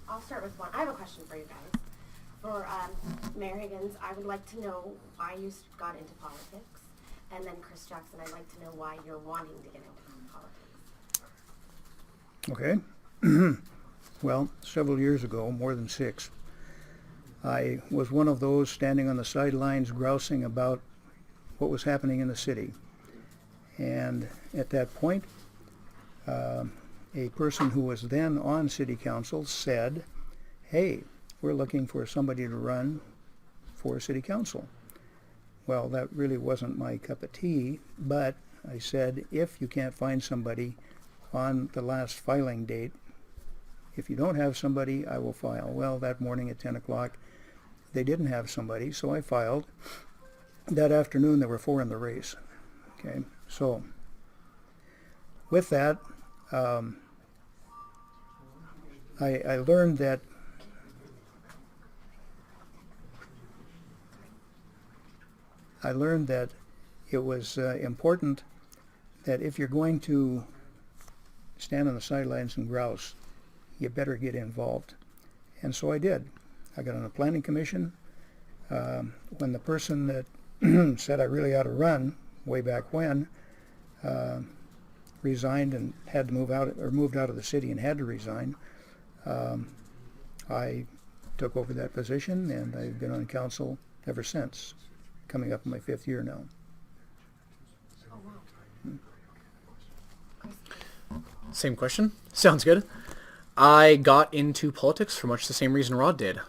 I'll start with one. I have a question for you guys. For Mayor Higgins, I would like to know why you got into politics. And then Chris Jackson, I'd like to know why you're wanting to get into politics. Okay. Well, several years ago, more than 6, I was one of those standing on the sidelines grousing about what was happening in the city. And at that point, a person who was then on city council said, hey, we're looking for somebody to run for city council. Well, that really wasn't my cup of tea, but I said, if you can't find somebody on the last filing date, if you don't have somebody, I will file. Well, that morning at 10 o'clock, they didn't have somebody, so I filed. That afternoon, there were 4 in the race. Okay, so with that, I learned that it was important that if you're going to stand on the sidelines and grouse, you better get involved. And so I did. I got on a planning commission. When the person that said I really ought to run way back when resigned and had to move out, or moved out of the city and had to resign, I took over that position, and I've been on council ever since, coming up in my 5th year now. Same question. Sounds good. I got into politics for much the same reason Rod did.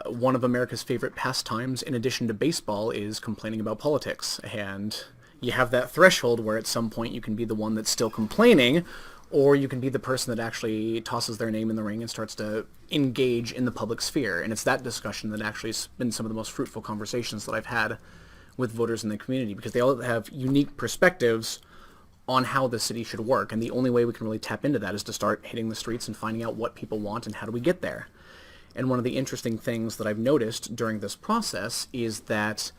One of America's favorite pastimes, in addition to baseball, is complaining about politics. And you have that threshold where at some point you can be the one that's still complaining, or you can be the person that actually tosses their name in the ring and starts to engage in the public sphere. And it's that discussion that actually has been some of the most fruitful conversations that I've had with voters in the community, because they all have unique perspectives on how the city should work. And the only way we can really tap into that is to start hitting the streets and finding out what people want and how do we get there. And one of the interesting things that I've noticed during this process is that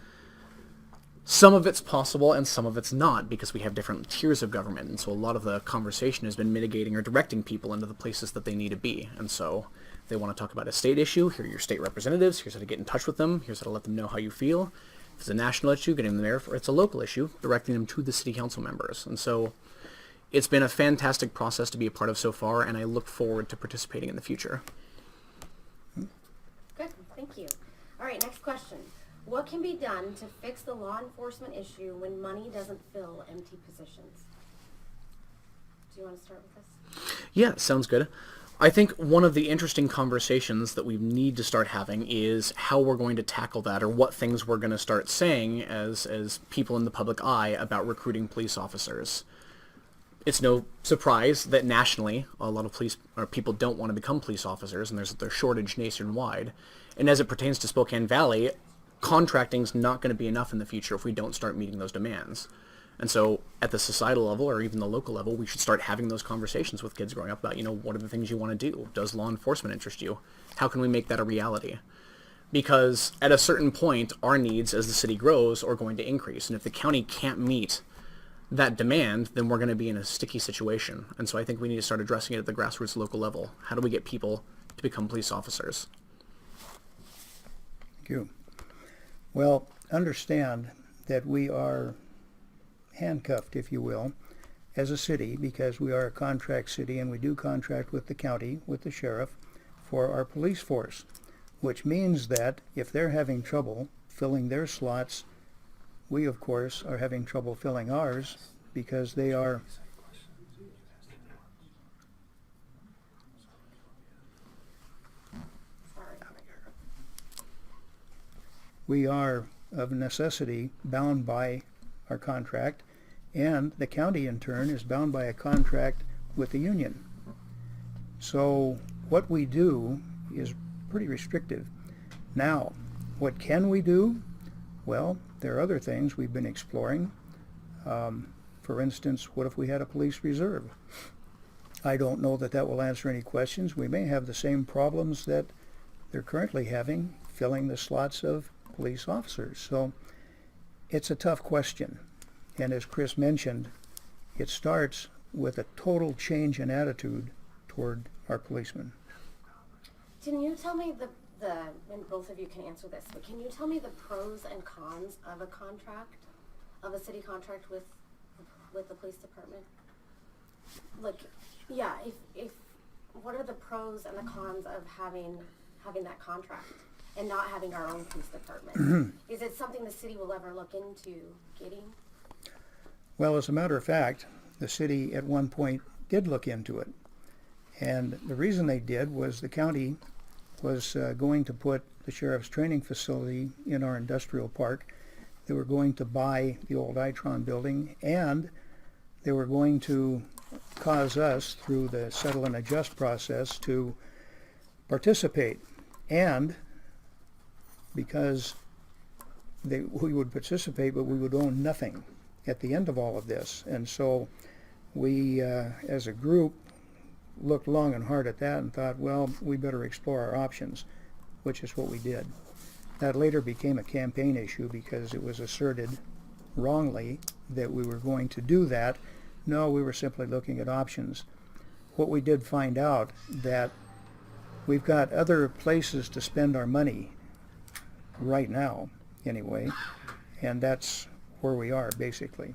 some of it's possible and some of it's not, because we have different tiers of government. And so a lot of the conversation has been mitigating or directing people into the places that they need to be. And so if they want to talk about a state issue, here are your state representatives, here's how to get in touch with them, here's how to let them know how you feel. If it's a national issue, getting them there. If it's a local issue, directing them to the city council members. And so it's been a fantastic process to be a part of so far, and I look forward to participating in the future. Good, thank you. All right, next question. What can be done to fix the law enforcement issue when money doesn't fill empty positions? Do you want to start with this? Yeah, sounds good. I think one of the interesting conversations that we need to start having is how we're going to tackle that, or what things we're going to start saying as people in the public eye about recruiting police officers. It's no surprise that nationally a lot of police or people don't want to become police officers, and there's a shortage nationwide. And as it pertains to Spokane Valley, contracting's not going to be enough in the future if we don't start meeting those demands. And so at the societal level, or even the local level, we should start having those conversations with kids growing up about, what are the things you want to do? Does law enforcement interest you? How can we make that a reality? Because at a certain point, our needs as the city grows are going to increase. And if the county can't meet that demand, then we're going to be in a sticky situation. And so I think we need to start addressing it at the grassroots local level. How do we get people to become police officers? Thank you. Well, understand that we are handcuffed, if you will, as a city, because we are a contract city and we do contract with the county, with the sheriff, for our police force, which means that if they're having trouble filling their slots, we, of course, are having trouble filling ours, because they are we are of necessity bound by our contract, and the county in turn is bound by a contract with the union. So what we do is pretty restrictive. Now, what can we do? Well, there are other things we've been exploring. For instance, what if we had a police reserve? I don't know that that will answer any questions. We may have the same problems that they're currently having, filling the slots of police officers. So it's a tough question. And as Chris mentioned, it starts with a total change in attitude toward our policemen. Can you tell me and both of you can answer this, but can you tell me the pros and cons of a city contract with the police department? Like, yeah, if what are the pros and the cons of having that contract and not having our own police department? Is it something the city will ever look into getting? Well, as a matter of fact, the city at one point did look into it. And the reason they did was the county was going to put the sheriff's training facility in our industrial park. They were going to buy the old Itron building, and they were going to cause us, through the settle and adjust process, to participate. And because we would participate, but we would own nothing at the end of all of this. And so we, as a group, looked long and hard at that and thought, well, we better explore our options, which is what we did. That later became a campaign issue because it was asserted wrongly that we were going to do that. No, we were simply looking at options. What we did find out that we've got other places to spend our money right now, anyway, and that's where we are, basically.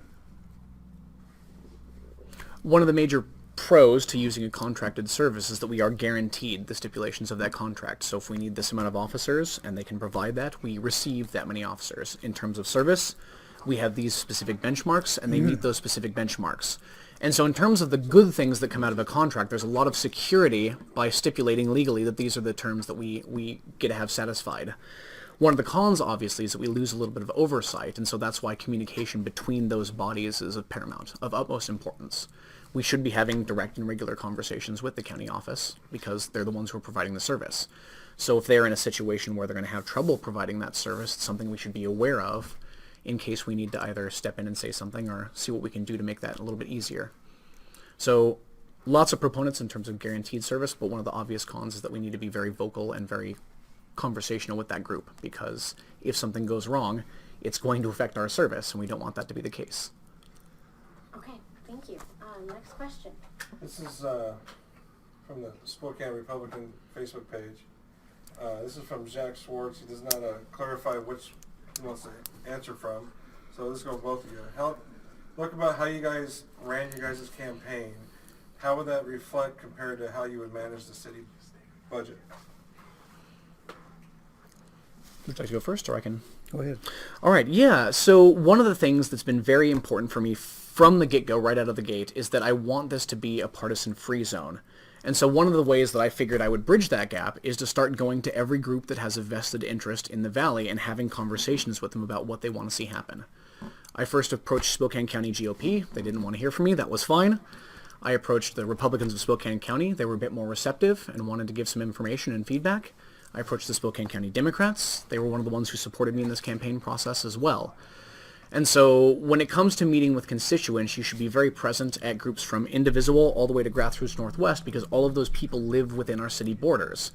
One of the major pros to using a contracted service is that we are guaranteed the stipulations of that contract. So if we need this amount of officers and they can provide that, we receive that many officers. In terms of service, we have these specific benchmarks and they meet those specific benchmarks. And so in terms of the good things that come out of a contract, there's a lot of security by stipulating legally that these are the terms that we get to have satisfied. One of the cons, obviously, is that we lose a little bit of oversight, and so that's why communication between those bodies is of paramount, of utmost importance. We should be having direct and regular conversations with the county office because they're the ones who are providing the service. So if they're in a situation where they're going to have trouble providing that service, it's something we should be aware of in case we need to either step in and say something or see what we can do to make that a little bit easier. So lots of proponents in terms of guaranteed service, but one of the obvious cons is that we need to be very vocal and very conversational with that group, because if something goes wrong, it's going to affect our service, and we don't want that to be the case. Okay, thank you. Next question. This is from the Spokane Republican Facebook page. This is from Jack Schwartz. He does not clarify which he wants to answer from. So let's go both of you. Look about how you guys ran your guys' campaign. How would that reflect compared to how you would manage the city budget? Would you like to go first, or I can? Go ahead. All right, yeah. So one of the things that's been very important for me from the get-go, right out of the gate, is that I want this to be a partisan-free zone. And so one of the ways that I figured I would bridge that gap is to start going to every group that has a vested interest in the Valley and having conversations with them about what they want to see happen. I first approached Spokane County GOP. They didn't want to hear from me. That was fine. I approached the Republicans of Spokane County. They were a bit more receptive and wanted to give some information and feedback. I approached the Spokane County Democrats. They were one of the ones who supported me in this campaign process as well. And so when it comes to meeting with constituents, you should be very present at groups from Indivisible all the way to Grassroots Northwest, because all of those people live within our city borders.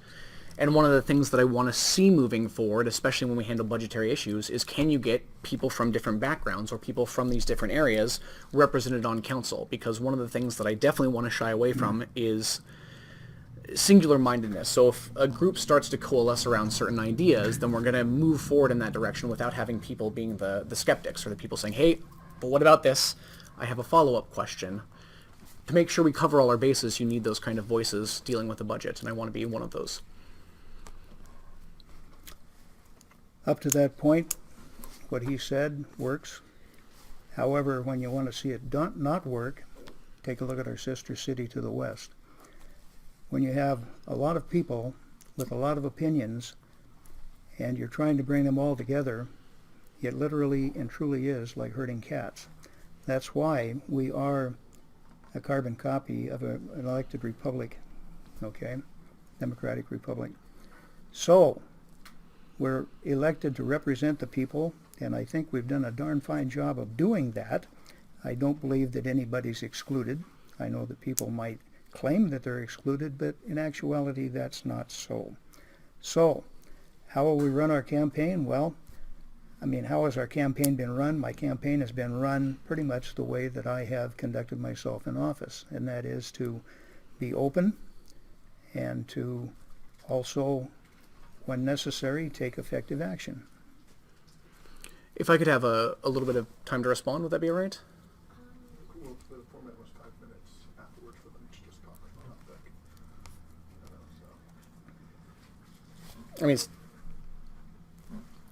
And one of the things that I want to see moving forward, especially when we handle budgetary issues, is can you get people from different backgrounds or people from these different areas represented on council? Because one of the things that I definitely want to shy away from is singular-mindedness. So if a group starts to coalesce around certain ideas, then we're going to move forward in that direction without having people being the skeptics or the people saying, hey, but what about this? I have a follow-up question. To make sure we cover all our bases, you need those kind of voices dealing with the budget, and I want to be one of those. Up to that point, what he said works. However, when you want to see it not work, take a look at our sister city to the west. When you have a lot of people with a lot of opinions and you're trying to bring them all together, it literally and truly is like herding cats. That's why we are a carbon copy of an elected republic, okay? Democratic republic. So, we're elected to represent the people, and I think we've done a darn fine job of doing that. I don't believe that anybody's excluded. I know that people might claim that they're excluded, but in actuality that's not so. So, how will we run our campaign? Well, I mean, how has our campaign been run? My campaign has been run pretty much the way that I have conducted myself in office, and that is to be open and to also, when necessary, take effective action. If I could have a little bit of time to respond, would that be all right? Well, if the format was 5 minutes afterwards for them to just talk about that. I mean, it's,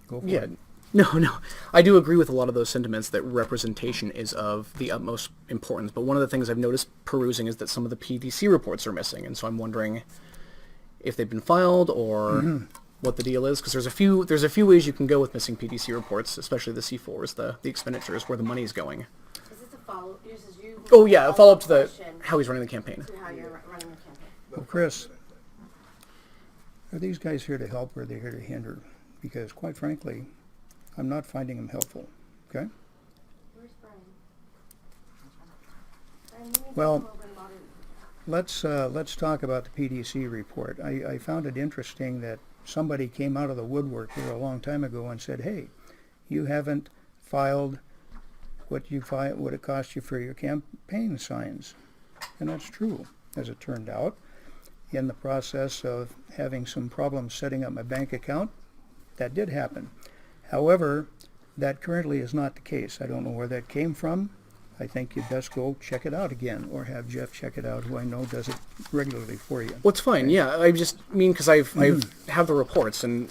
Go for yeah, it. no. I do agree with a lot of those sentiments that representation is of the utmost importance. But one of the things I've noticed perusing is that some of the PDC reports are missing, and so I'm wondering if they've been filed or what the deal is. Because there's a few ways you can go with missing PDC reports, especially the C4s, the expenditures, where the money's going. Is this a follow? This is you. Oh yeah, a follow up to the question how he's running the campaign. to how you're running the campaign. Well, Chris, are these guys here to help or are they here to hinder? Because quite frankly, I'm not finding them helpful. Okay? Where's Brian? Brian, you need to Well, come over and moderate. let's talk about the PDC report. I found it interesting that somebody came out of the woodwork here a long time ago and said, "Hey, you haven't filed what it cost you for your campaign signs," and that's true, as it turned out. In the process of having some problems setting up my bank account, that did happen. However, that currently is not the case. I don't know where that came from. I think you'd best go check it out again, or have Jeff check it out, who I know does it regularly for you. Well, it's fine. Yeah, I just mean because I have the reports and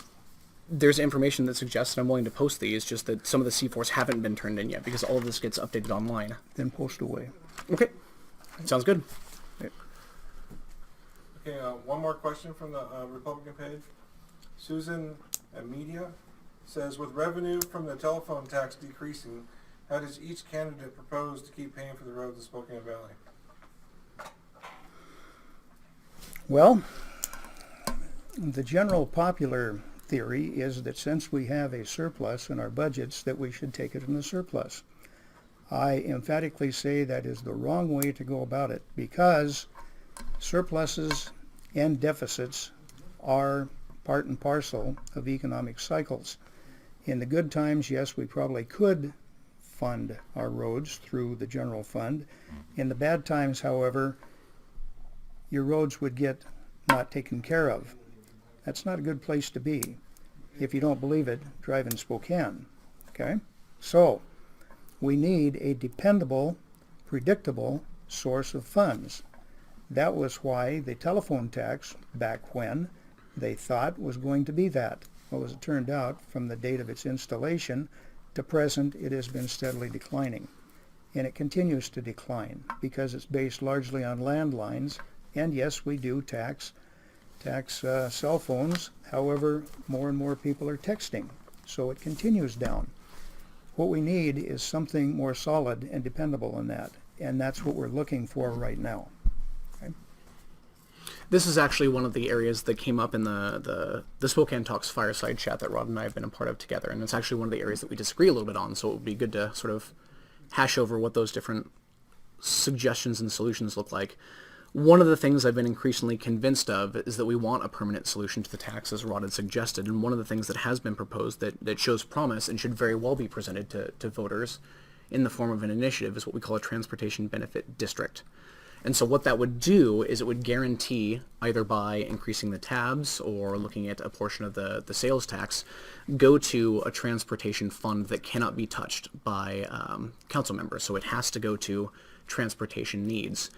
there's information that suggests that I'm willing to post these. Just that some of the C4s haven't been turned in yet because all of this gets updated online. Then post away. Okay, sounds good. Okay, one more question from the Republican page. Susan Media says, with revenue from the telephone tax decreasing, how does each candidate propose to keep paying for the roads in Spokane Valley? Well, the general popular theory is that since we have a surplus in our budgets, that we should take it from the surplus. I emphatically say that is the wrong way to go about it, because surpluses and deficits are part and parcel of economic cycles. In the good times, yes, we probably could fund our roads through the general fund. In the bad times, however, your roads would get not taken care of. That's not a good place to be. If you don't believe it, drive in Spokane. Okay? So, we need a dependable, predictable source of funds. That was why the telephone tax, back when, they thought was going to be that. Well, as it turned out, from the date of its installation to present, it has been steadily declining. And it continues to decline because it's based largely on landlines. And yes, we do tax cell phones. However, more and more people are texting. So it continues down. What we need is something more solid and dependable than that. And that's what we're looking for right now. Okay? This is actually one of the areas that came up in the Spokane Talks fireside chat that Rod and I have been a part of together, and it's actually one of the areas that we disagree a little bit on, so it would be good to sort of hash over what those different suggestions and solutions look like. One of the things I've been increasingly convinced of is that we want a permanent solution to the tax, as Rod had suggested, and one of the things that has been proposed that shows promise and should very well be presented to voters in the form of an initiative is what we call a transportation benefit district. And so what that would do is it would guarantee, either by increasing the tabs or looking at a portion of the sales tax, go to a transportation fund that cannot be touched by council members. So it has to go to transportation needs.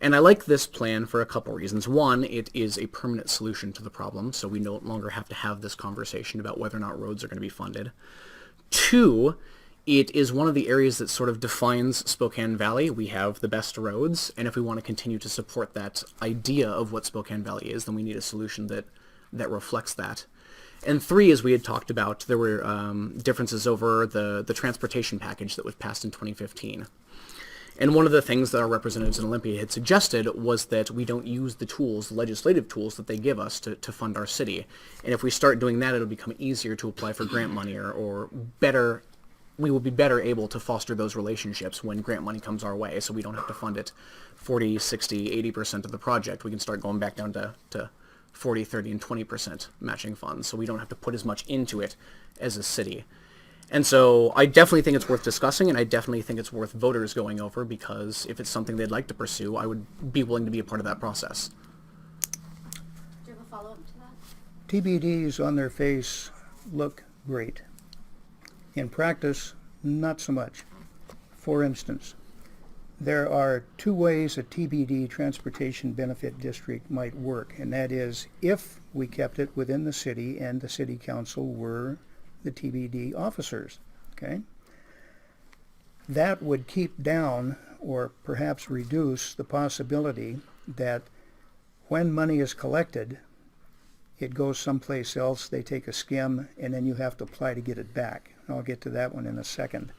And I like this plan for a couple reasons. One, it is a permanent solution to the problem, so we no longer have to have this conversation about whether or not roads are going to be funded. Two, it is one of the areas that sort of defines Spokane Valley. We have the best roads, and if we want to continue to support that idea of what Spokane Valley is, then we need a solution that reflects that. And three, as we had talked about, there were differences over the transportation package that was passed in 2015. And one of the things that our representatives in Olympia had suggested was that we don't use the tools, the legislative tools that they give us to fund our city. And if we start doing that, it'll become easier to apply for grant money or better. We will be better able to foster those relationships when grant money comes our way, so we don't have to fund it 40, 60, 80% of the project. We can start going back down to 40, 30, and 20% matching funds, so we don't have to put as much into it as a city. And so I definitely think it's worth discussing, and I definitely think it's worth voters going over, because if it's something they'd like to pursue, I would be willing to be a part of that process. Do you have a follow-up to that? TBDs on their face look great. In practice, not so much. For instance, there are two ways a TBD, Transportation Benefit District, might work, and that is if we kept it within the city and the city council were the TBD officers, okay? That would keep down or perhaps reduce the possibility that when money is collected, it goes someplace else, they take a skim, and then you have to apply to get it back. I'll get to that one in a second.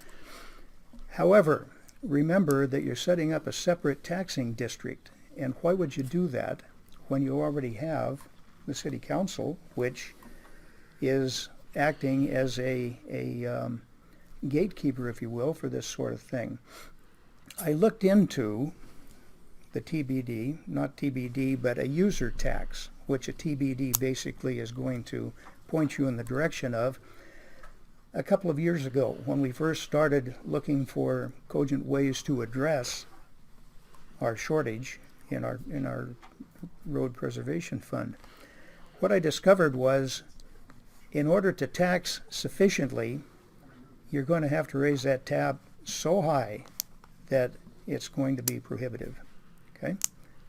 However, remember that you're setting up a separate taxing district, and why would you do that when you already have the city council, which is acting as a gatekeeper, if you will, for this sort of thing? I looked into the TBD, not TBD, but a user tax, which a TBD basically is going to point you in the direction of. A couple of years ago, when we first started looking for cogent ways to address our shortage in our road preservation fund, what I discovered was in order to tax sufficiently, you're going to have to raise that tab so high that it's going to be prohibitive. Okay?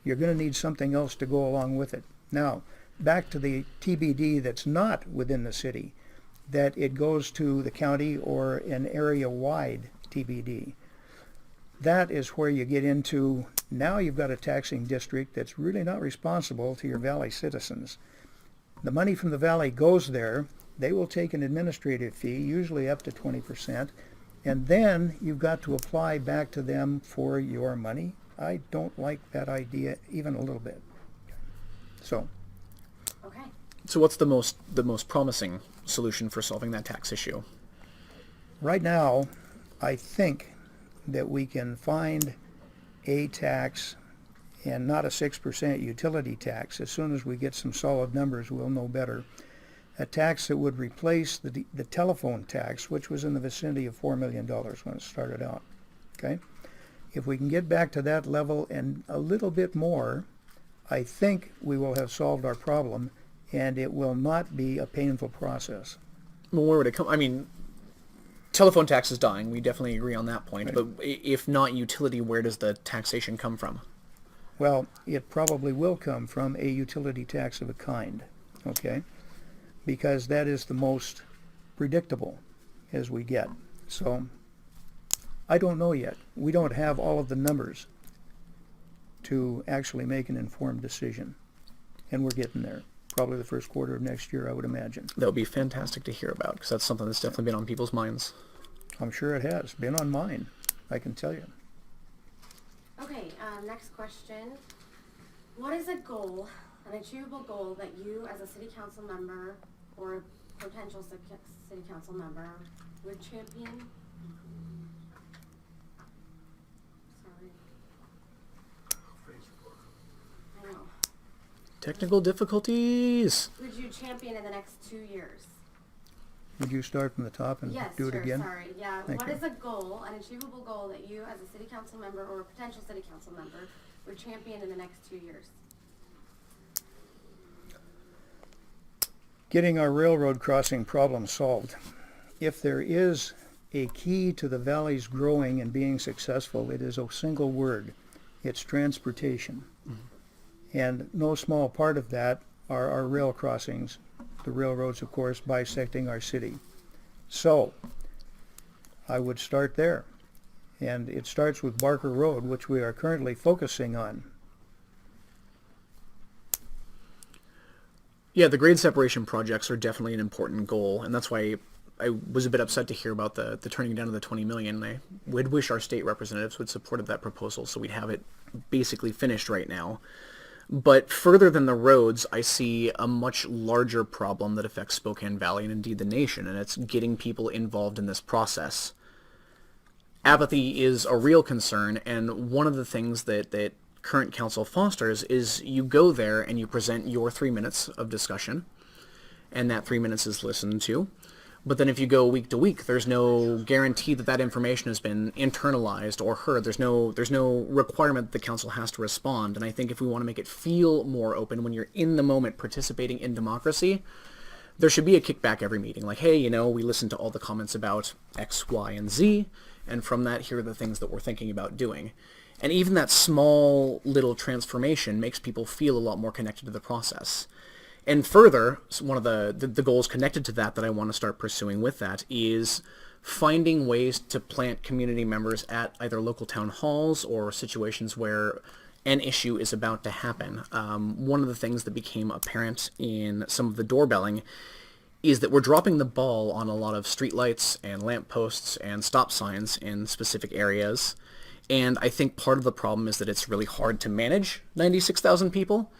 You're going to need something else to go along with it. Now, back to the TBD that's not within the city, that it goes to the county or an area-wide TBD. That is where you get into, now you've got a taxing district that's really not responsible to your valley citizens. The money from the valley goes there, they will take an administrative fee, usually up to 20%, and then you've got to apply back to them for your money. I don't like that idea even a little bit. So. Okay. So what's the most promising solution for solving that tax issue? Right now, I think that we can find a tax, and not a 6% utility tax. As soon as we get some solid numbers, we'll know better. A tax that would replace the telephone tax, which was in the vicinity of $4 million when it started out. Okay? If we can get back to that level and a little bit more, I think we will have solved our problem, and it will not be a painful process. Well, where would it come? I mean, telephone tax is dying. We definitely agree on that point. Right. But if not utility, where does the taxation come from? Well, it probably will come from a utility tax of a kind, okay? Because that is the most predictable as we get. So, I don't know yet. We don't have all of the numbers to actually make an informed decision. And we're getting there. Probably the first quarter of next year, I would imagine. That would be fantastic to hear about, because that's something that's definitely been on people's minds. I'm sure it has. Been on mine, I can tell you. Okay, next question. What is a goal, an achievable goal that you as a city council member or a potential city council member would champion? Sorry. I know. Technical difficulties. Would you champion in the next 2 years? Would you start from the top and Yes, do it sure, again? sorry. Yeah, Thank what you. is a goal, an achievable goal that you as a city council member or a potential city council member would champion in the next 2 years? Getting our railroad crossing problem solved. If there is a key to the valley's growing and being successful, it is a single word. It's transportation. Mm-hmm. And no small part of that are our rail crossings. The railroads, of course, bisecting our city. So, I would start there. And it starts with Barker Road, which we are currently focusing on. Yeah, the grade separation projects are definitely an important goal, and that's why I was a bit upset to hear about the turning down of the $20 million. I would wish our state representatives would supported that proposal so we'd have it basically finished right now. But further than the roads, I see a much larger problem that affects Spokane Valley and indeed the nation, and it's getting people involved in this process. Apathy is a real concern, and one of the things that current council fosters is you go there and you present your 3 minutes of discussion, and that 3 minutes is listened to. But then if you go week to week, there's no guarantee that that information has been internalized or heard. There's no requirement that the council has to respond. And I think if we want to make it feel more open when you're in the moment participating in democracy, there should be a kickback every meeting. Like, hey, we listened to all the comments about X, Y, and Z, and from that, here are the things that we're thinking about doing. And even that small little transformation makes people feel a lot more connected to the process. And further, one of the goals connected to that I want to start pursuing with that is finding ways to plant community members at either local town halls or situations where an issue is about to happen. One of the things that became apparent in some of the doorbelling is that we're dropping the ball on a lot of streetlights and lampposts and stop signs in specific areas. And I think part of the problem is that it's really hard to manage 96,000 people.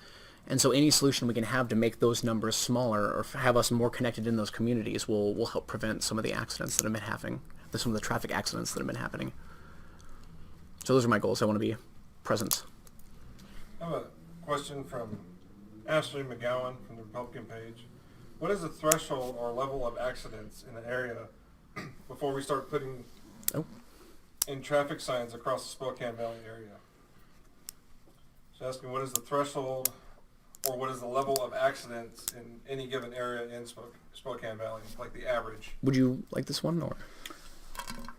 And so any solution we can have to make those numbers smaller or have us more connected in those communities will help prevent some of the accidents that have been happening, some of the traffic accidents that have been happening. So those are my goals. I want to be present. I have a question from Ashley McGowan from the Republican page. What is the threshold or level of accidents in an area before we start putting in traffic signs across the Spokane Valley area? So asking what is the threshold or what is the level of accidents in any given area in Spokane Valley, like the average? Would you like this one or?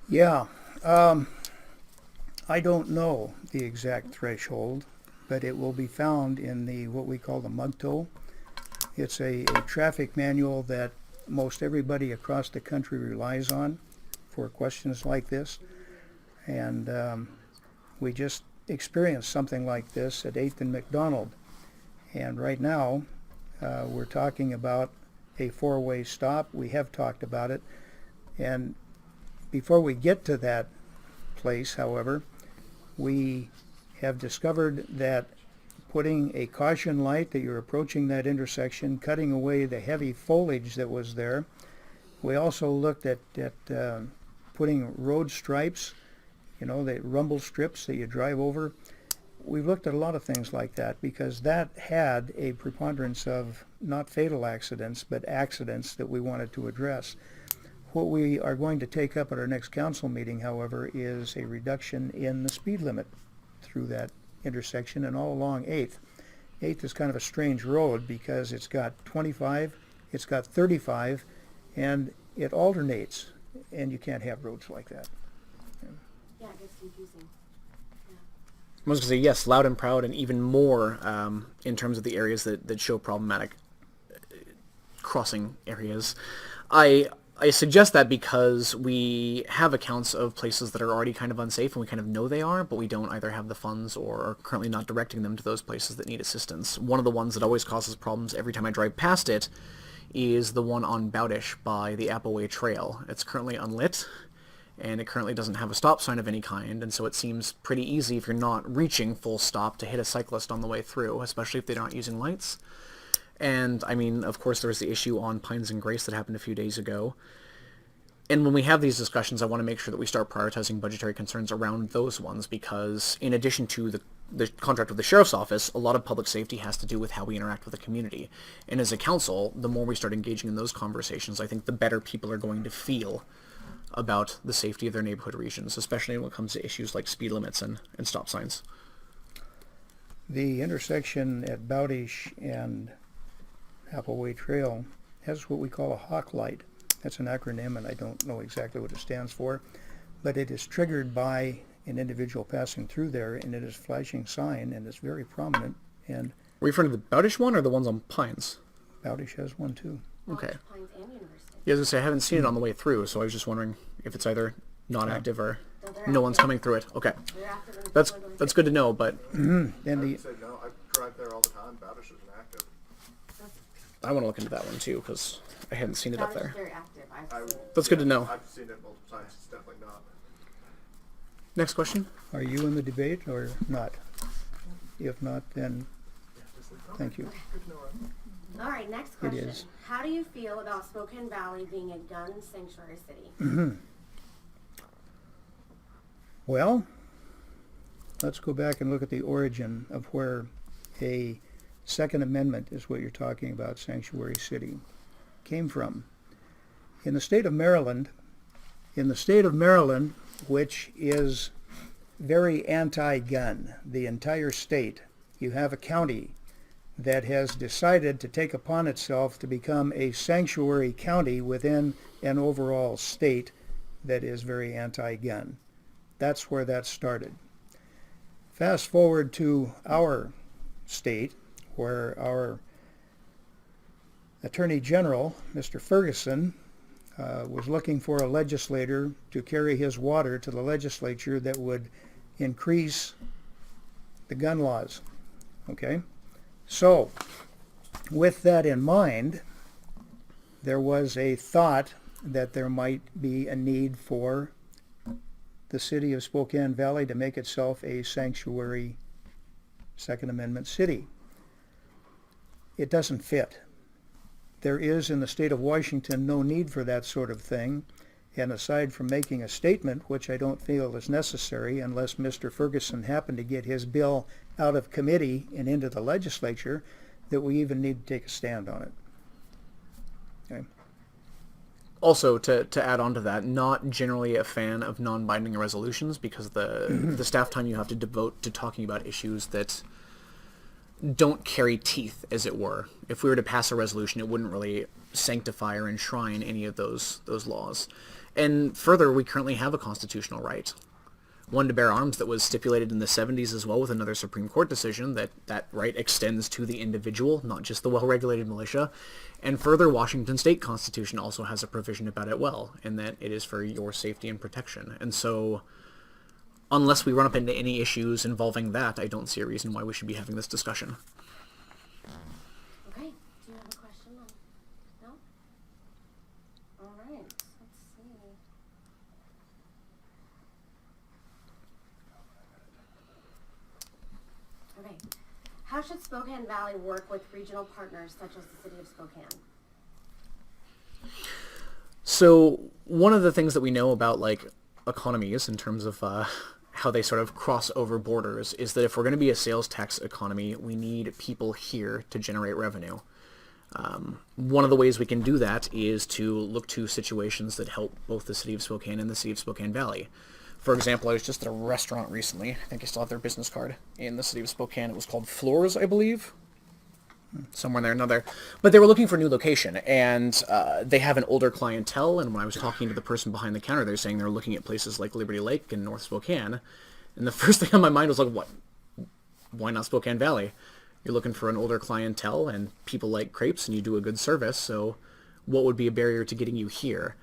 Yeah, I don't know the exact threshold, but it will be found in what we call the MUGTO. It's a traffic manual that most everybody across the country relies on for questions like this. And we just experienced something like this at 8th and McDonald. And right now, we're talking about a four-way stop. We have talked about it. And before we get to that place, however, we have discovered that putting a caution light that you're approaching that intersection, cutting away the heavy foliage that was there. We also looked at putting road stripes, the rumble strips that you drive over. We've looked at a lot of things like that because that had a preponderance of not fatal accidents, but accidents that we wanted to address. What we are going to take up at our next council meeting, however, is a reduction in the speed limit through that intersection and all along 8th. 8th is kind of a strange road because it's got 25, it's got 35, and it alternates, and you can't have roads like that. Yeah, it gets confusing. I was going to say, yes, loud and proud, and even more in terms of the areas that show problematic crossing areas. I suggest that because we have accounts of places that are already kind of unsafe, and we kind of know they are, but we don't either have the funds or are currently not directing them to those places that need assistance. One of the ones that always causes problems every time I drive past it is the one on Bowdish by the Appleway Trail. It's currently unlit, and it currently doesn't have a stop sign of any kind, and so it seems pretty easy if you're not reaching full stop to hit a cyclist on the way through, especially if they're not using lights. And, I mean, of course, there was the issue on Pines and Grace that happened a few days ago. And when we have these discussions, I want to make sure that we start prioritizing budgetary concerns around those ones, because in addition to the contract with the Sheriff's Office, a lot of public safety has to do with how we interact with the community. And as a council, the more we start engaging in those conversations, I think the better people are going to feel about the safety of their neighborhood regions, especially when it comes to issues like speed limits and stop signs. The intersection at Bowdish and Appleway Trail has what we call a hawk light. That's an acronym, and I don't know exactly what it stands for, but it is triggered by an individual passing through there, and it is a flashing sign, and it's very prominent. And Were you referring to the Bowdish one or the ones on Pines? Bowdish has one too. Okay. Pines and University. Yeah, I was going to say, I haven't seen it on the way through, so I was just wondering if it's either not active or No, they're no one's active. coming through it. Okay. They're active and That's people are doing that's good to know, but And I the would say no. I drive there all the time. Bowdish isn't active. I want to look into that one too, because I hadn't seen it up That is there. very active. I've seen it. That's good to know. I've seen it multiple times. It's definitely not. Next question. Are you in the debate or not? If not, then thank you. Good to know, right? All right, next It question. is. How do you feel about Spokane Valley being a gun sanctuary city? Well, let's go back and look at the origin of where a Second Amendment is what you're talking about, sanctuary city, came from. in the state of Maryland, which is very anti-gun, the entire state, you have a county that has decided to take upon itself to become a sanctuary county within an overall state that is very anti-gun. That's where that started. Fast forward to our state, where our Attorney General, Mr. Ferguson, was looking for a legislator to carry his water to the legislature that would increase the gun laws. Okay? So, with that in mind, there was a thought that there might be a need for the city of Spokane Valley to make itself a sanctuary Second Amendment city. It doesn't fit. There is in the state of Washington no need for that sort of thing, and aside from making a statement, which I don't feel is necessary unless Mr. Ferguson happened to get his bill out of committee and into the legislature, that we even need to take a stand on it. Okay. Also, to add on to that, not generally a fan of non-binding resolutions because the staff time you have to devote to talking about issues that don't carry teeth, as it were. If we were to pass a resolution, it wouldn't really sanctify or enshrine any of those laws. And further, we currently have a constitutional right, one to bear arms, that was stipulated in the 70s as well with another Supreme Court decision that right extends to the individual, not just the well-regulated militia. And further, Washington state constitution also has a provision about it well, in that it is for your safety and protection. And so, unless we run up into any issues involving that, I don't see a reason why we should be having this discussion. Okay, do you have a question? No? All right, let's see. Okay, how should Spokane Valley work with regional partners such as the city of Spokane? So one of the things that we know about economies in terms of how they sort of cross over borders is that if we're going to be a sales tax economy, we need people here to generate revenue. One of the ways we can do that is to look to situations that help both the city of Spokane and the city of Spokane Valley. For example, I was just at a restaurant recently. I think I still have their business card in the city of Spokane. It was called Floors, I believe. Somewhere in there, another. But they were looking for a new location, and they have an older clientele, and when I was talking to the person behind the counter, they're saying they're looking at places like Liberty Lake and North Spokane, and the first thing on my mind was like, what? Why not Spokane Valley? You're looking for an older clientele, and people like crepes, and you do a good service, so what would be a barrier to getting you here?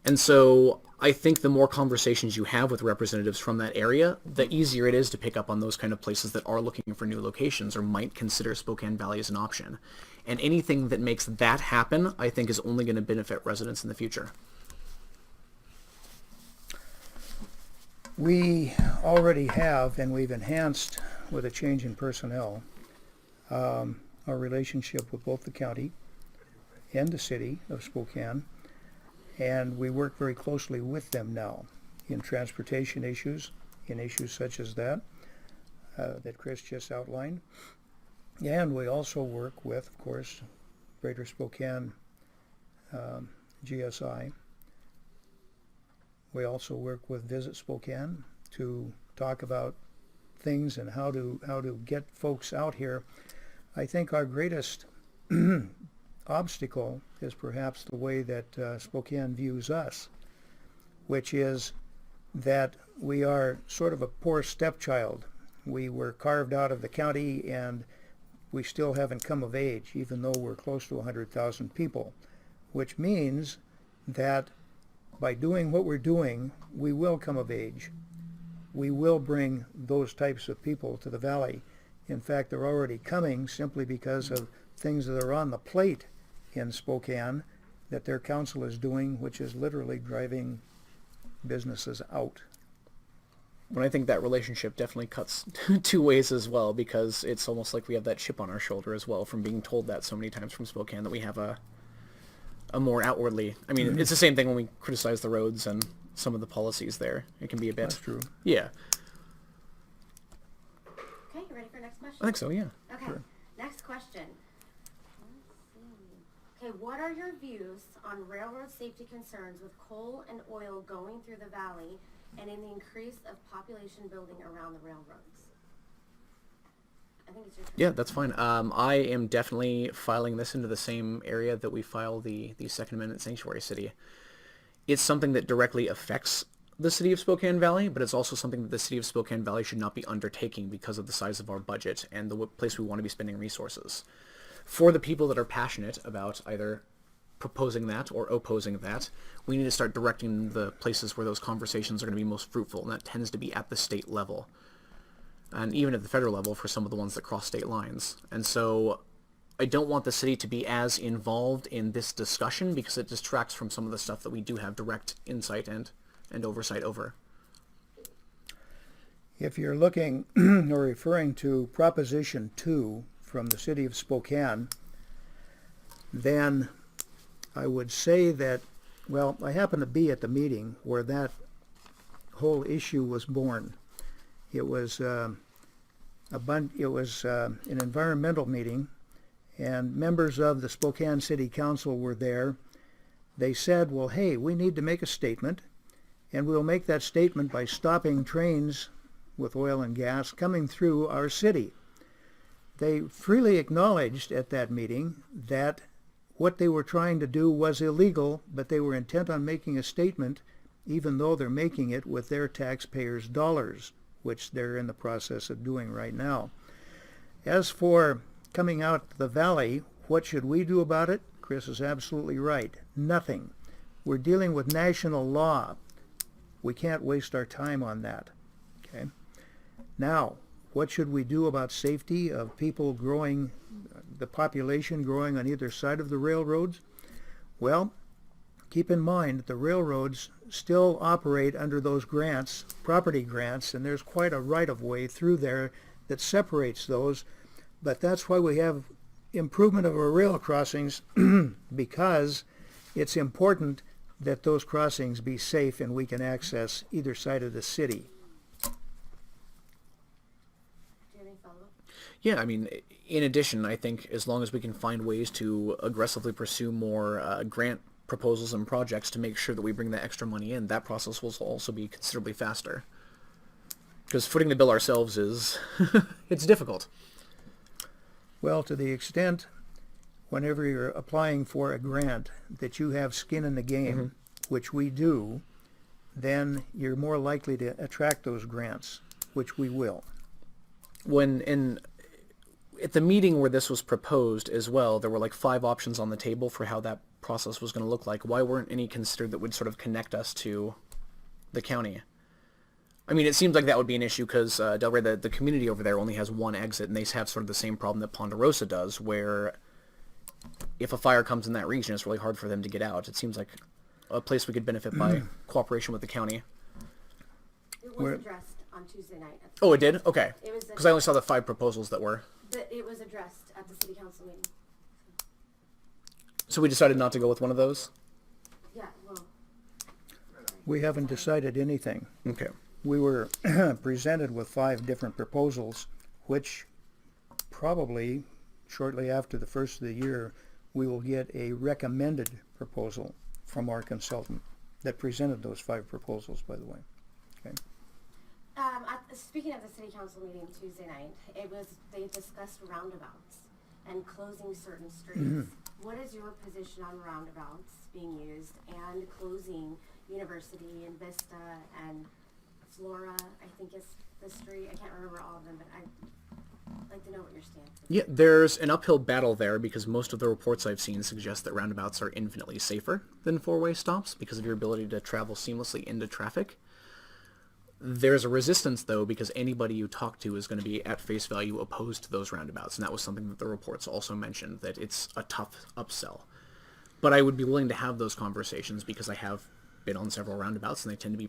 And so I think the more conversations you have with representatives from that area, the easier it is to pick up on those kind of places that are looking for new locations or might consider Spokane Valley as an option. And anything that makes that happen, I think, is only going to benefit residents in the future. We already have, and we've enhanced with a change in personnel, our relationship with both the county and the city of Spokane. And we work very closely with them now in transportation issues, in issues such as that Chris just outlined. And we also work with, of course, Greater Spokane GSI. We also work with Visit Spokane to talk about things and how to get folks out here. I think our greatest obstacle is perhaps the way that Spokane views us, which is that we are sort of a poor stepchild. We were carved out of the county and we still haven't come of age, even though we're close to 100,000 people, which means that by doing what we're doing, we will come of age. We will bring those types of people to the valley. In fact, they're already coming simply because of things that are on the plate in Spokane that their council is doing, which is literally driving businesses out. But I think that relationship definitely cuts two ways as well, because it's almost like we have that chip on our shoulder as well from being told that so many times from Spokane that we have a more outwardly, I mean, it's the same thing when we criticize the roads and some of the policies there. It can be a bit. That's true. Yeah. Okay, you ready for next question? I think so, yeah. Okay, Sure. next question. Okay, what are your views on railroad safety concerns with coal and oil going through the valley and in the increase of population building around the railroads? I think it's your turn. Yeah, that's fine. I am definitely filing this into the same area that we file the Second Amendment sanctuary city. It's something that directly affects the city of Spokane Valley, but it's also something that the city of Spokane Valley should not be undertaking because of the size of our budget and the place we want to be spending resources. For the people that are passionate about either proposing that or opposing that, we need to start directing the places where those conversations are going to be most fruitful, and that tends to be at the state level. And even at the federal level for some of the ones that cross state lines. And so I don't want the city to be as involved in this discussion because it distracts from some of the stuff that we do have direct insight and oversight over. If you're looking or referring to Proposition 2 from the city of Spokane, then I would say that, well, I happened to be at the meeting where that whole issue was born. It was an environmental meeting, and members of the Spokane City Council were there. They said, well, hey, we need to make a statement, and we'll make that statement by stopping trains with oil and gas coming through our city. They freely acknowledged at that meeting that what they were trying to do was illegal, but they were intent on making a statement, even though they're making it with their taxpayers' dollars, which they're in the process of doing right now. As for coming out the valley, what should we do about it? Chris is absolutely right. Nothing. We're dealing with national law. We can't waste our time on that. Okay. Now, what should we do about safety of people growing, the population growing on either side of the railroads? Well, keep in mind that the railroads still operate under those grants, property grants, and there's quite a right-of-way through there that separates those. But that's why we have improvement of our rail crossings because it's important that those crossings be safe and we can access either side of the city. Do you have any follow-up? Yeah, I mean, in addition, I think as long as we can find ways to aggressively pursue more grant proposals and projects to make sure that we bring that extra money in, that process will also be considerably faster. Because footing the bill ourselves is, it's difficult. Well, to the extent, whenever you're applying for a grant, that you have skin in the game, which we do, then you're more likely to attract those grants, which we will. At the meeting where this was proposed as well, there were like 5 options on the table for how that process was going to look like. Why weren't any considered that would sort of connect us to the county? I mean, it seems like that would be an issue because Delray, the community over there only has one exit, and they have sort of the same problem that Ponderosa does, where if a fire comes in that region, it's really hard for them to get out. It seems like a place we could benefit by cooperation with the county. It was addressed on Tuesday night. Oh, it did? Okay. It was Because I only saw the 5 proposals that were... It was addressed at the city council meeting. So we decided not to go with one of those? Yeah, well, We haven't decided anything. Okay. We were presented with 5 different proposals, which probably shortly after the first of the year, we will get a recommended proposal from our consultant that presented those 5 proposals, by the way. Okay. speaking of the city council meeting Tuesday night, they discussed roundabouts and closing certain streets. What is your position on roundabouts being used and closing University and Vista and Flora, I think is the street. I can't remember all of them, but I'd like to know what your stance is. Yeah, there's an uphill battle there because most of the reports I've seen suggest that roundabouts are infinitely safer than four-way stops because of your ability to travel seamlessly into traffic. There's a resistance, though, because anybody you talk to is going to be at face value opposed to those roundabouts, and that was something that the reports also mentioned, that it's a tough upsell. But I would be willing to have those conversations because I have been on several roundabouts, and they tend to be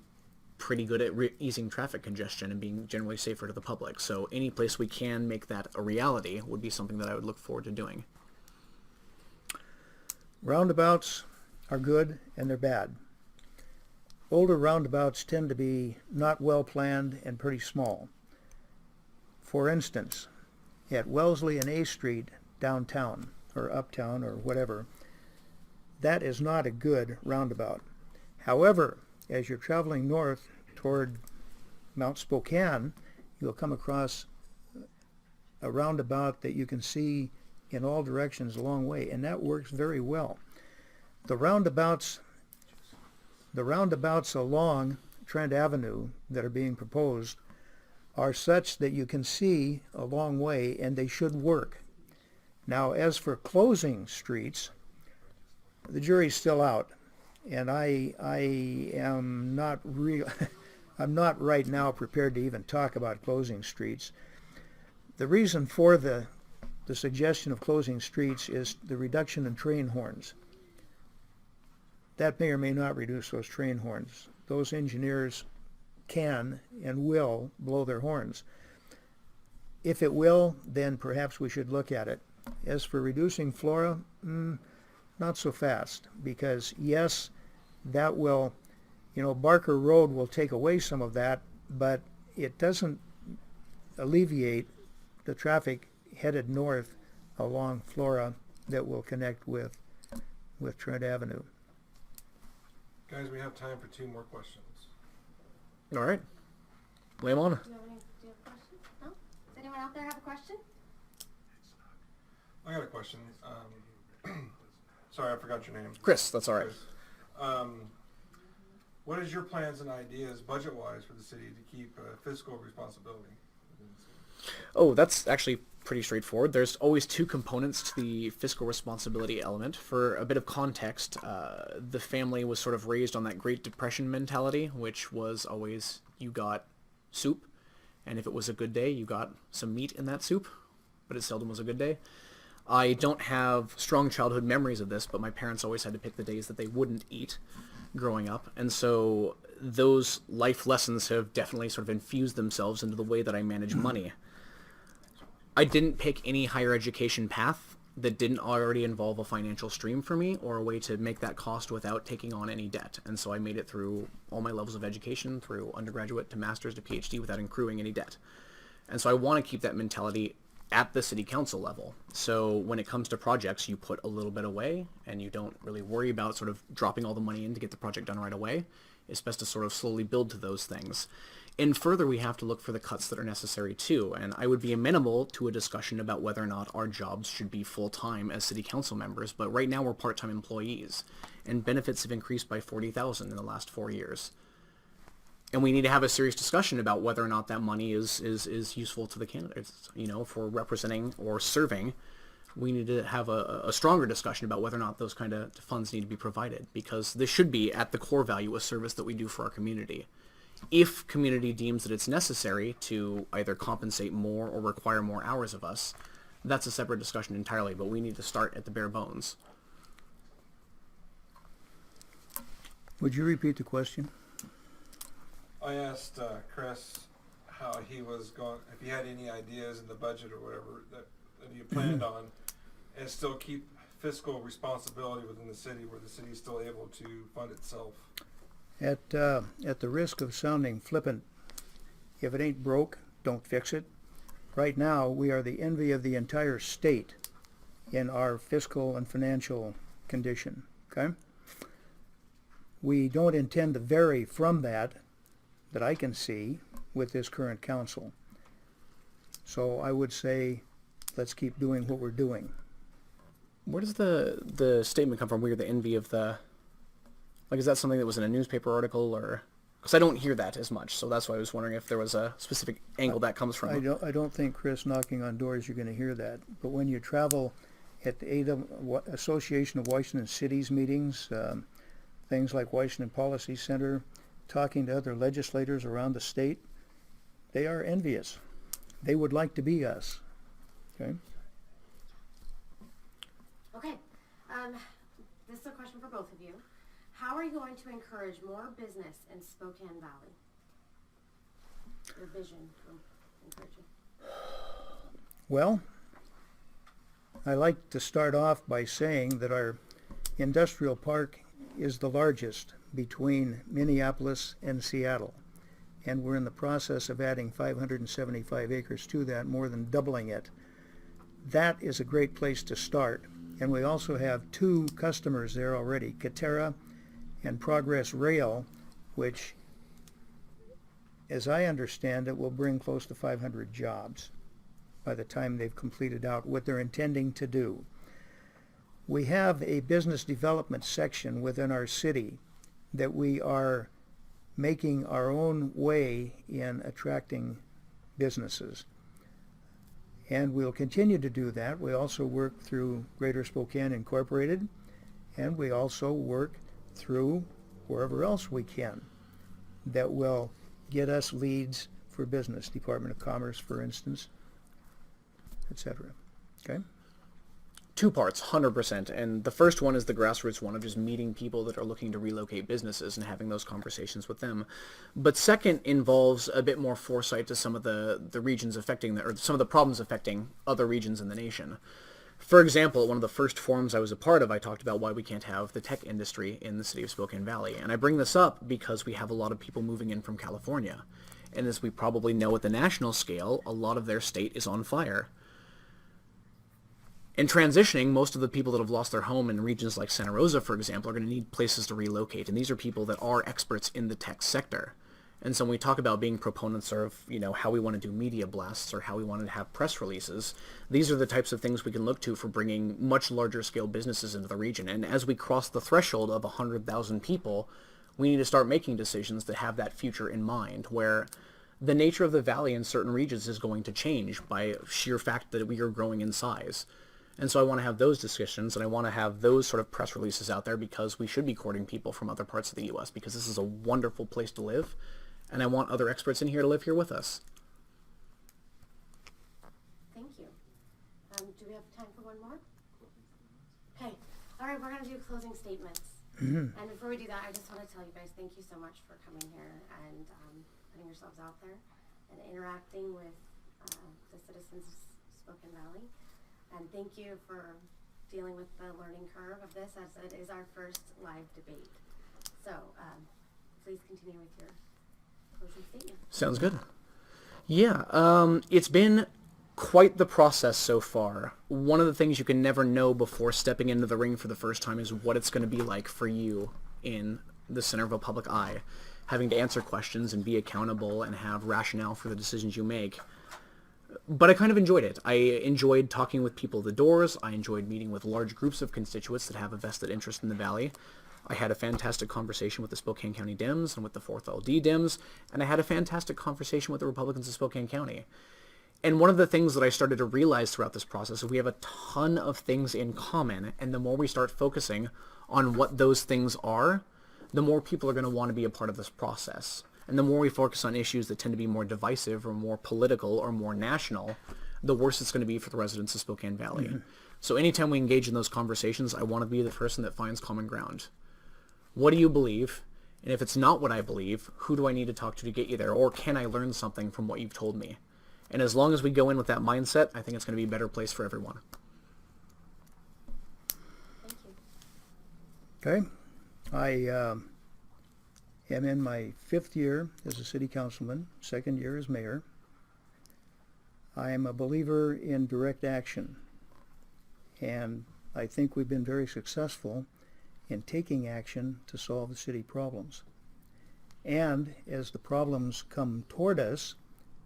pretty good at easing traffic congestion and being generally safer to the public. So any place we can make that a reality would be something that I would look forward to doing. Roundabouts are good and they're bad. Older roundabouts tend to be not well planned and pretty small. For instance, at Wellesley and A Street downtown, or uptown, or whatever, that is not a good roundabout. However, as you're traveling north toward Mount Spokane, you'll come across a roundabout that you can see in all directions a long way, and that works very well. The roundabouts along Trent Avenue that are being proposed are such that you can see a long way, and they should work. Now, as for closing streets, the jury's still out, and I am not I'm not right now prepared to even talk about closing streets. The reason for the suggestion of closing streets is the reduction in train horns. That may or may not reduce those train horns. Those engineers can and will blow their horns. If it will, then perhaps we should look at it. As for reducing flora, not so fast, because yes, that will, Barker Road will take away some of that, but it doesn't alleviate the traffic headed north along Flora that will connect with Trent Avenue. Guys, we have time for 2 more questions. All right. Lay 'em on. Do you have a question? No? Does anyone out there have a question? I got a question. Sorry, I forgot your name. Chris, that's all right. Chris. What is your plans and ideas, budget-wise, for the city to keep fiscal responsibility? Oh, that's actually pretty straightforward. There's always 2 components to the fiscal responsibility element. For a bit of context, the family was sort of raised on that Great Depression mentality, which was always you got soup, and if it was a good day, you got some meat in that soup, but it seldom was a good day. I don't have strong childhood memories of this, but my parents always had to pick the days that they wouldn't eat growing up, and so those life lessons have definitely sort of infused themselves into the way that I manage money. I didn't pick any higher education path that didn't already involve a financial stream for me or a way to make that cost without taking on any debt, and so I made it through all my levels of education, through undergraduate to master's to PhD, without accruing any debt. And so I want to keep that mentality at the city council level. So when it comes to projects, you put a little bit away and you don't really worry about sort of dropping all the money in to get the project done right away. It's best to sort of slowly build to those things. And further, we have to look for the cuts that are necessary too. And I would be amenable to a discussion about whether or not our jobs should be full-time as city council members. But right now we're part-time employees, and benefits have increased by $40,000 in the last 4 years. And we need to have a serious discussion about whether or not that money is useful to the candidates. If we're representing or serving, we need to have a stronger discussion about whether or not those kind of funds need to be provided, because this should be at the core value a service that we do for our community. If community deems that it's necessary to either compensate more or require more hours of us, that's a separate discussion entirely, but we need to start at the bare bones. Would you repeat the question? I asked Chris how he was going, if he had any ideas in the budget or whatever that he planned on, and still keep fiscal responsibility within the city, where the city is still able to fund itself. At the risk of sounding flippant, if it ain't broke, don't fix it. Right now, we are the envy of the entire state in our fiscal and financial condition, okay? We don't intend to vary from that I can see, with this current council. So I would say, let's keep doing what we're doing. Where does the statement come from? We're the envy of the... Like, is that something that was in a newspaper article, or... Because I don't hear that as much, so that's why I was wondering if there was a specific angle that comes from. I don't think, Chris, knocking on doors you're going to hear that. But when you travel at the Association of Washington Cities meetings, things like Washington Policy Center, talking to other legislators around the state, they are envious. They would like to be us. Okay? Okay. This is a question for both of you. How are you going to encourage more business in Spokane Valley? Your vision for encouraging. Well, I like to start off by saying that our industrial park is the largest between Minneapolis and Seattle, and we're in the process of adding 575 acres to that, more than doubling it. That is a great place to start, And we also have 2 customers there already, Katera and Progress Rail, which, as I understand it, will bring close to 500 jobs by the time they've completed out what they're intending to do. We have a business development section within our city that we are making our own way in attracting businesses. And we'll continue to do that. We also work through Greater Spokane Incorporated, and we also work through wherever else we can that will get us leads for business, Department of Commerce, for instance, etc. Okay? 2 parts, 100%. And the first one is the grassroots one of just meeting people that are looking to relocate businesses and having those conversations with them. But second involves a bit more foresight to some of the regions affecting, or some of the problems affecting other regions in the nation. For example, at one of the first forums I was a part of, I talked about why we can't have the tech industry in the city of Spokane Valley. And I bring this up because we have a lot of people moving in from California. And as we probably know at the national scale, a lot of their state is on fire. In transitioning, most of the people that have lost their home in regions like Santa Rosa, for example, are going to need places to relocate. And these are people that are experts in the tech sector. And so when we talk about being proponents of, how we want to do media blasts or how we want to have press releases, these are the types of things we can look to for bringing much larger scale businesses into the region. And as we cross the threshold of 100,000 people, we need to start making decisions that have that future in mind, where the nature of the valley in certain regions is going to change by sheer fact that we are growing in size. And so I want to have those discussions, and I want to have those sort of press releases out there, because we should be courting people from other parts of the U.S., because this is a wonderful place to live, and I want other experts in here to live here with us. Thank you. Do we have time for one more? Okay. All right, we're going to do closing statements. And before we do that, I just want to tell you guys thank you so much for coming here and putting yourselves out there and interacting with the citizens of Spokane Valley. And thank you for dealing with the learning curve of this, as it is our first live debate. So please continue with your closing statement. Sounds good. Yeah, it's been quite the process so far. One of the things you can never know before stepping into the ring for the first time is what it's going to be like for you in the center of a public eye, having to answer questions and be accountable and have rationale for the decisions you make. But I kind of enjoyed it. I enjoyed talking with people at the doors. I enjoyed meeting with large groups of constituents that have a vested interest in the valley. I had a fantastic conversation with the Spokane County Dems and with the 4th LD Dems, and I had a fantastic conversation with the Republicans of Spokane County. And one of the things that I started to realize throughout this process is we have a ton of things in common, and the more we start focusing on what those things are, the more people are going to want to be a part of this process. And the more we focus on issues that tend to be more divisive or more political or more national, the worse it's going to be for the residents of Spokane Valley. Mm-hmm. So anytime we engage in those conversations, I want to be the person that finds common ground. What do you believe? And if it's not what I believe, who do I need to talk to get you there? Or can I learn something from what you've told me? And as long as we go in with that mindset, I think it's going to be a better place for everyone. Thank you. Okay. I am in my 5th year as a city councilman, 2nd year as mayor. I am a believer in direct action, and I think we've been very successful in taking action to solve the city problems. And as the problems come toward us,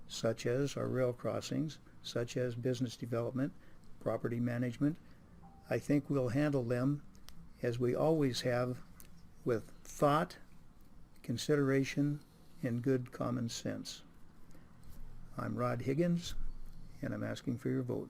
such as our rail crossings, such as business development, property management, I think we'll handle them as we always have, with thought, consideration, and good common sense. I'm Rod Higgins, and I'm asking for your vote.